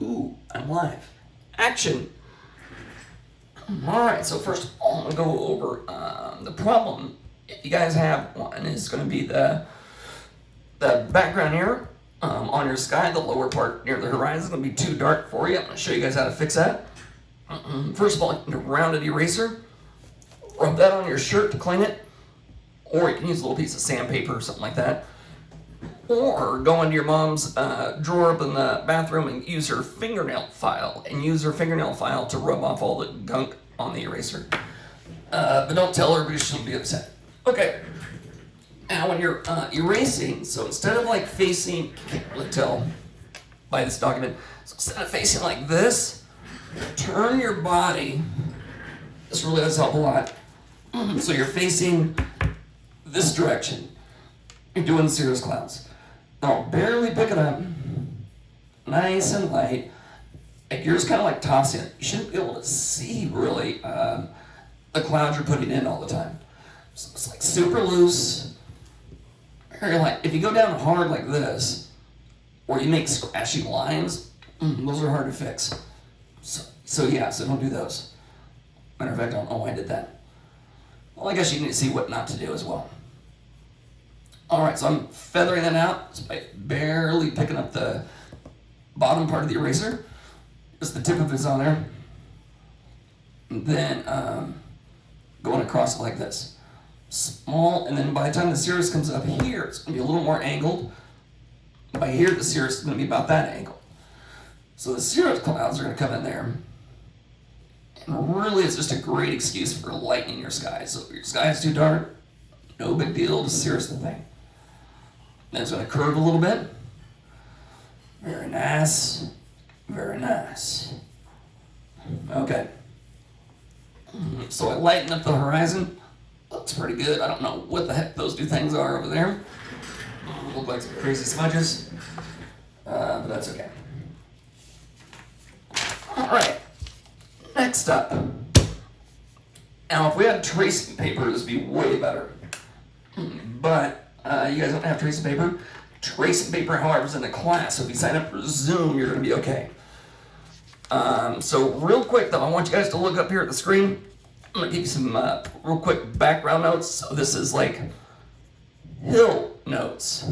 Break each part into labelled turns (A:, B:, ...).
A: Ooh, I'm live. Action. All right, so first of all, I'm going to go over the problem. If you guys have one, is going to be the background here on your sky. The lower part near the horizon is going to be too dark for you. I'm going to show you guys how to fix that. First of all, you can do a rounded eraser. Rub that on your shirt to clean it. Or you can use a little piece of sandpaper or something like that. Or go into your mom's drawer up in the bathroom and use her fingernail file. And use her fingernail file to rub off all the gunk on the eraser. But don't tell her because she'll be upset. Okay. Now when you're erasing, so instead of like facing, you can't really tell by this document, so instead of facing like this, turn your body. This really does help a lot. So you're facing this direction. You're doing cirrus clouds. Now barely pick it up, nice and light. Like you're just kind of like tossing it. You shouldn't be able to see really the clouds you're putting in all the time. So it's like super loose. Very light. If you go down hard like this, or you make scratchy lines, those are hard to fix. So don't do those. Matter of fact, I don't know why I did that. Well, I guess you need to see what not to do as well. Alright, so I'm feathering that out just by barely picking up the bottom part of the eraser. Just the tip of it's on there. And then going across it like this. Small, and then by the time the cirrus comes up here, it's going to be a little more angled. By here, the cirrus is going to be about that angle. So the cirrus clouds are going to come in there. And really, it's just a great excuse for lightening your sky. So if your sky is too dark, no big deal, just cirrus the thing. Then it's going to curve a little bit. Very nice. Very nice. Okay. So I lighten up the horizon. Looks pretty good. I don't know what the heck those two things are over there. Look like some crazy smudges. But that's okay. Alright. Next up. Now, if we had tracing paper, this would be way better. But you guys don't have tracing paper. Tracing paper, however, is in the class. So if you sign up for Zoom, you're going to be okay. So real quick, though, I want you guys to look up here at the screen. I'm going to give you some real quick background notes. So this is like hill notes.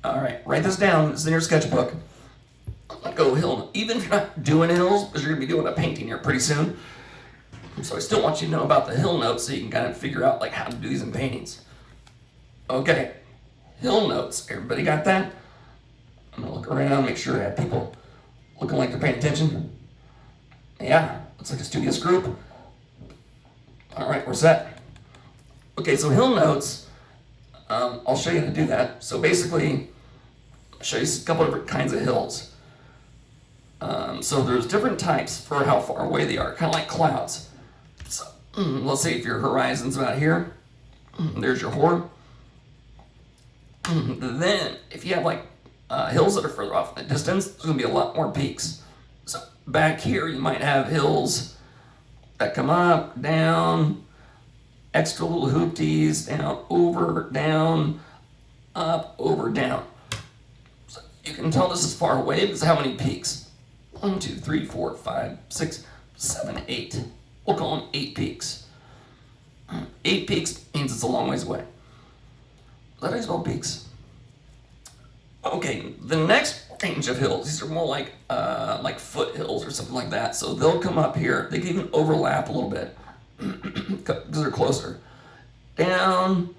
A: All right, write this down. It's in your sketchbook. I'm going to go hill. Even if you're not doing hills, because you're going to be doing a painting here pretty soon. So I still want you to know about the hill notes so you can kind of figure out like how to do these in paintings. Okay, hill notes. Everybody got that? I'm gonna look around, make sure I have people looking like they're paying attention. Yeah, looks like a studious group. All right, we're set. Okay, so hill notes. I'll show you how to do that. So basically, I'll show you a couple different kinds of hills. So there's different types for how far away they are, kind of like clouds. So let's say if your horizon's about here, there's your horn. Then if you have like hills that are further off in the distance, there's going to be a lot more peaks. So back here you might have hills that come up, down, extra little hoopties, down, over, down, up, over, down. So you can tell this is far away because how many peaks? 1, 2, 3, 4, 5, 6, 7, 8. We'll call them 8 peaks. 8 peaks means it's a long ways away. That is all peaks. Okay, the next range of hills, these are more like foothills or something like that. So they'll come up here. They can even overlap a little bit because they're closer. Down,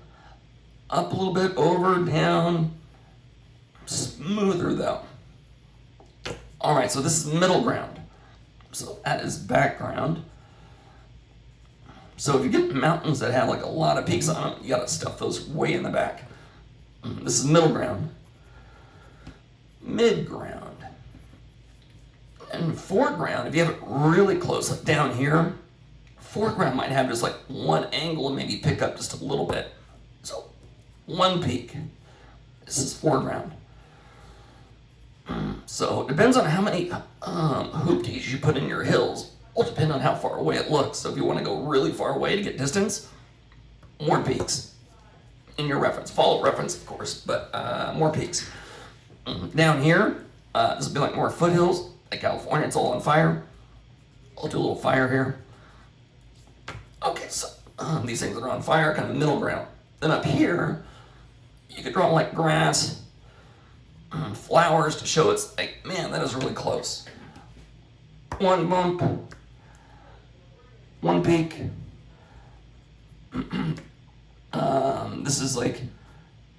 A: up a little bit, over, down. Smoother though. All right, so this is middle ground. So that is background. So if you get mountains that have like a lot of peaks on them, you gotta stuff those way in the back. This is middle ground. Mid ground. And foreground, if you have it really close, like down here, foreground might have just like one angle and maybe pick up just a little bit. So one peak. This is foreground. So it depends on how many hoopties you put in your hills. Will depend on how far away it looks. So if you want to go really far away to get distance, more peaks in your reference. Follow reference, of course, but more peaks. Down here, This will be like more foothills, like California. It's all on fire. I'll do a little fire here. Okay, so these things that are on fire, kind of middle ground. Then up here, you could draw like grass, flowers to show it's like, man, that is really close. One bump, one peak. This is like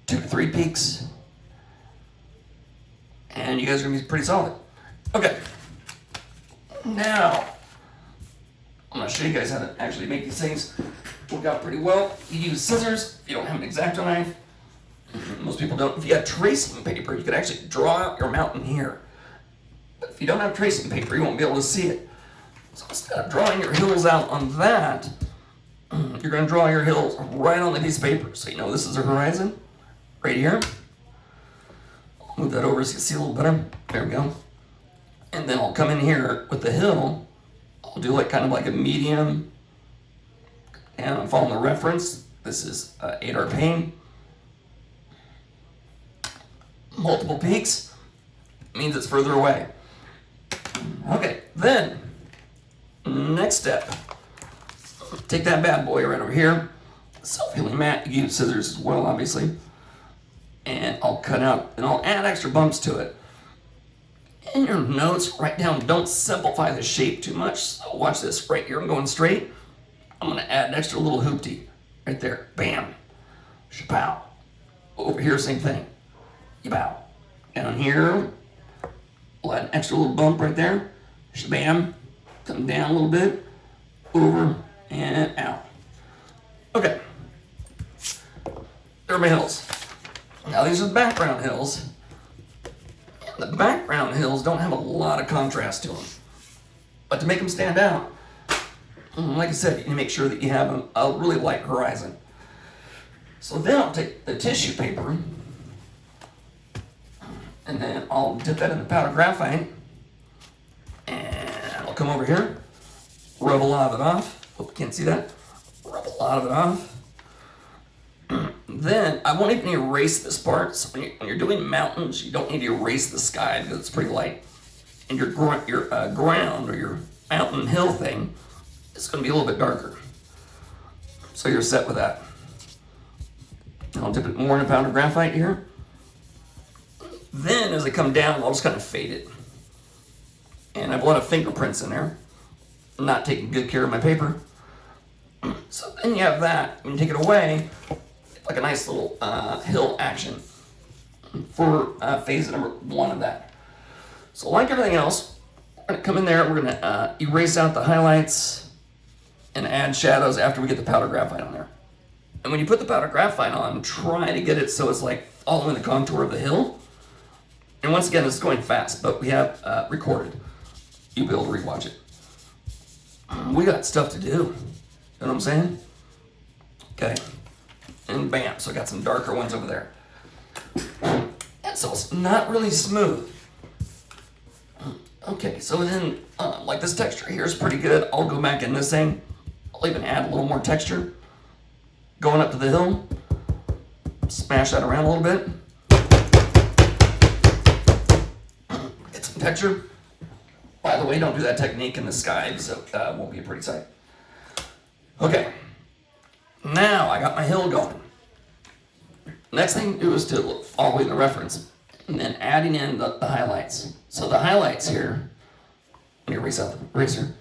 A: 2 to 3 peaks. And you guys are gonna be pretty solid. Okay. Now, I'm gonna show you guys how to actually make these things work out pretty well. You use scissors if you don't have an X-Acto knife. Most people don't. If you have tracing paper, you could actually draw out your mountain here. But if you don't have tracing paper, you won't be able to see it. So instead of drawing your hills out on that, you're gonna draw your hills right on the piece of paper. So you know this is a horizon, right here. I'll move that over so you can see a little better. There we go. And then I'll come in here with the hill. I'll do like kind of like a medium. And I'm following the reference. This is 8 arcane. Multiple peaks means it's further away. Okay, then next step. Take that bad boy right over here. Self-healing mat. You use scissors as well, obviously. And I'll cut out and I'll add extra bumps to it. In your notes, write down, don't simplify the shape too much. So watch this right here. I'm going straight. I'm gonna add an extra little hoopty right there. Bam. Shapow. Over here, same thing. Yabow. Down here, we'll add an extra little bump right there. Shabam. Come down a little bit. Over and out. Okay. There are my hills. Now these are the background hills. The background hills don't have a lot of contrast to them. But to make them stand out, like I said, you need to make sure that you have a really light horizon. So then I'll take the tissue paper and then I'll dip that in the powder graphite and I'll come over here, rub a lot of it off. Hope you can't see that. Rub a lot of it off. Then I won't even erase this part. So when you're doing mountains, you don't need to erase the sky because it's pretty light. And your ground or your mountain hill thing is going to be a little bit darker. So you're set with that. I'll dip it more in a powder graphite here. Then as I come down, I'll just kind of fade it. And I have a lot of fingerprints in there. I'm not taking good care of my paper. So then you have that. When you take it away, like a nice little hill action for phase number 1 of that. So like everything else, we're gonna come in there, we're gonna erase out the highlights and add shadows after we get the powder graphite on there. And when you put the powder graphite on, try to get it so it's like following the contour of the hill. And once again, it's going fast, but we have recorded. You'll be able to rewatch it. We got stuff to do. You know what I'm saying? Okay. And bam, so I got some darker ones over there. And so it's not really smooth. Okay, so then, like this texture here is pretty good. I'll go back in this thing. I'll even add a little more texture. Going up to the hill. Smash that around a little bit. Get some texture. By the way, don't do that technique in the sky, so it won't be a pretty sight. Okay. Now I got my hill going. Next thing to do is to follow in the reference and then adding in the highlights. So the highlights here, let me erase out the eraser,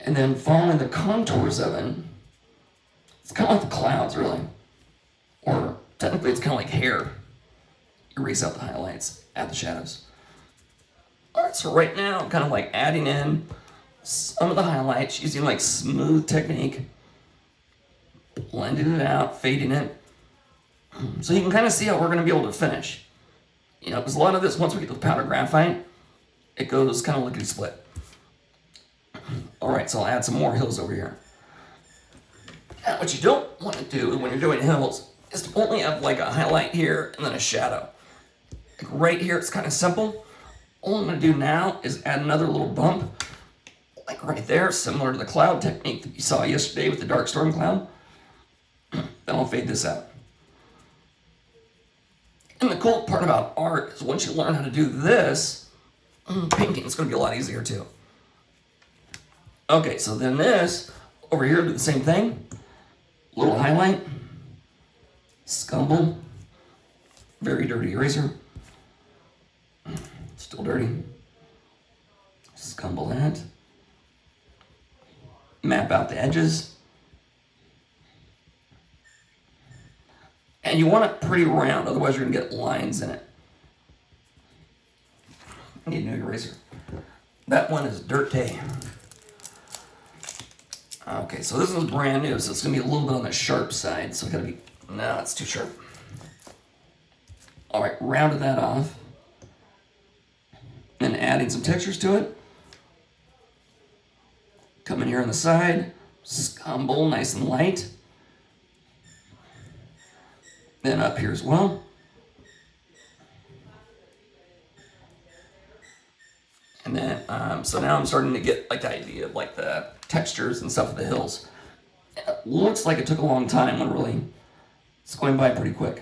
A: and then following the contours of it, it's kind of like the clouds really, or technically it's kind of like hair. Erase out the highlights, add the shadows. All right, so right now I'm kind of like adding in some of the highlights using like smooth technique. Blending it out, fading it. So you can kind of see how we're going to be able to finish. You know, because a lot of this, once we get the powder graphite, it goes kind of lickety split. All right, so I'll add some more hills over here. Now, what you don't want to do when you're doing hills is to only have like a highlight here and then a shadow. Like right here, it's kind of simple. All I'm going to do now is add another little bump, like right there, similar to the cloud technique that you saw yesterday with the dark storm cloud. Then I'll fade this out. And the cool part about art is once you learn how to do this, painting is going to be a lot easier too. Okay, so then this, over here, do the same thing. Little highlight, scumble, very dirty eraser, still dirty, scumble that, map out the edges, and you want it pretty round, otherwise you're going to get lines in it. I need a new eraser. That one is dirty. Okay, so this is brand new, so it's going to be a little bit on the sharp side, so I gotta be, no, it's too sharp. All right, rounded that off, and adding some textures to it. Come in here on the side, scumble nice and light. Then up here as well. And then, so now I'm starting to get like the idea of like the textures and stuff of the hills. It looks like it took a long time when really it's going by pretty quick.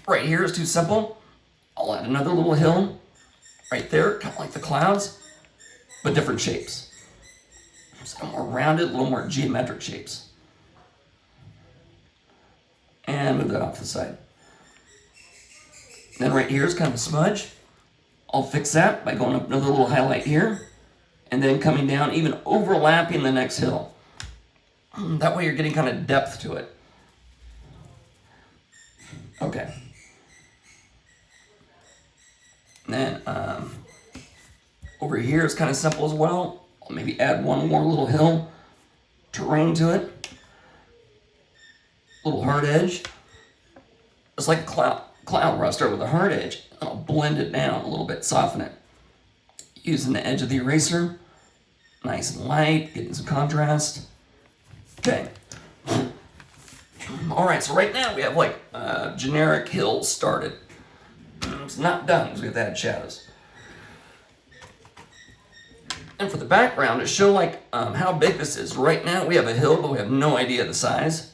A: Right here is too simple. I'll add another little hill right there, kind of like the clouds, but different shapes. So more rounded, a little more geometric shapes. And move that off to the side. Then right here is kind of a smudge. I'll fix that by going up another little highlight here, and then coming down, even overlapping the next hill. That way you're getting kind of depth to it. Okay. And then over here is kind of simple as well. I'll maybe add one more little hill terrain to it. Little hard edge. It's like a cloud where I'll start with a hard edge. I'll blend it down a little bit, soften it. Using the edge of the eraser. Nice and light, getting some contrast. Okay. Alright, so right now we have like generic hills started. It's not done because we have to add shadows. And for the background, to show like how big this is, right now we have a hill, but we have no idea the size.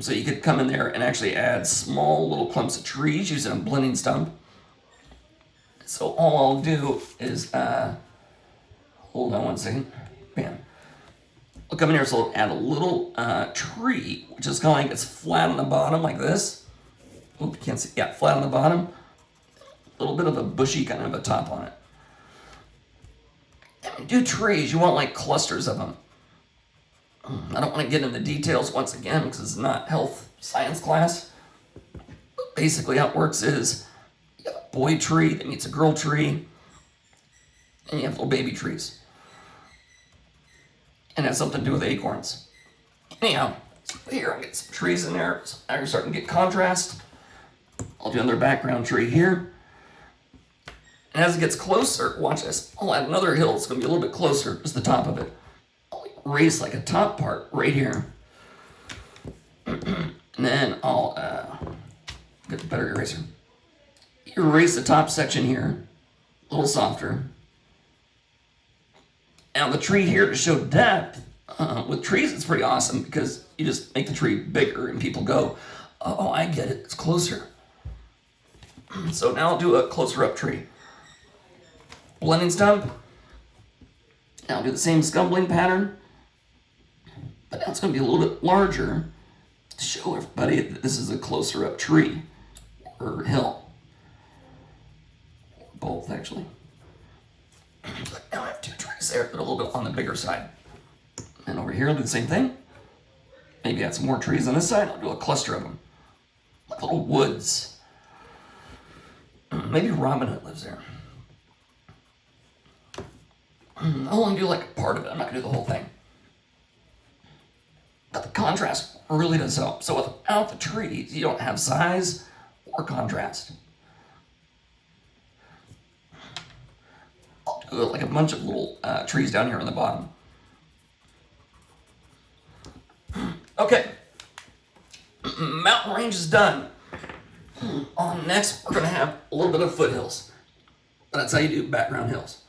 A: So you could come in there and actually add small little clumps of trees using a blending stump. So all I'll do is, hold on one second, bam. I'll come in here, so I'll add a little tree, which is kind of like it's flat on the bottom like this. Oop, you can't see, yeah, flat on the bottom. A little bit of a bushy kind of a top on it. And when you do trees, you want like clusters of them. I don't want to get into details once again because it's not health science class. But basically how it works is you have a boy tree that meets a girl tree, and you have little baby trees. And it has something to do with acorns. Anyhow, so here I'll get some trees in there. So now you're starting to get contrast. I'll do another background tree here. And as it gets closer, watch this, I'll add another hill. It's going to be a little bit closer, just the top of it. Raise like a top part right here. And then I'll get a better eraser. Erase the top section here, a little softer. Now the tree here to show depth, with trees it's pretty awesome because you just make the tree bigger and people go, oh, I get it, it's closer. So now I'll do a closer up tree. Blending stump. Now I'll do the same scumbling pattern. But now it's going to be a little bit larger to show everybody that this is a closer up tree or hill. Or both, actually. But now I have two trees there, but a little bit on the bigger side. And over here, I'll do the same thing. Maybe add some more trees on this side. I'll do a cluster of them. Like little woods. Maybe Robin Hood lives there. I'll only do like a part of it. I'm not going to do the whole thing. But the contrast really does help. So without the trees, you don't have size or contrast. I'll do like a bunch of little trees down here on the bottom. Okay. Mountain range is done. On next, we're going to have a little bit of foothills. That's how you do background hills.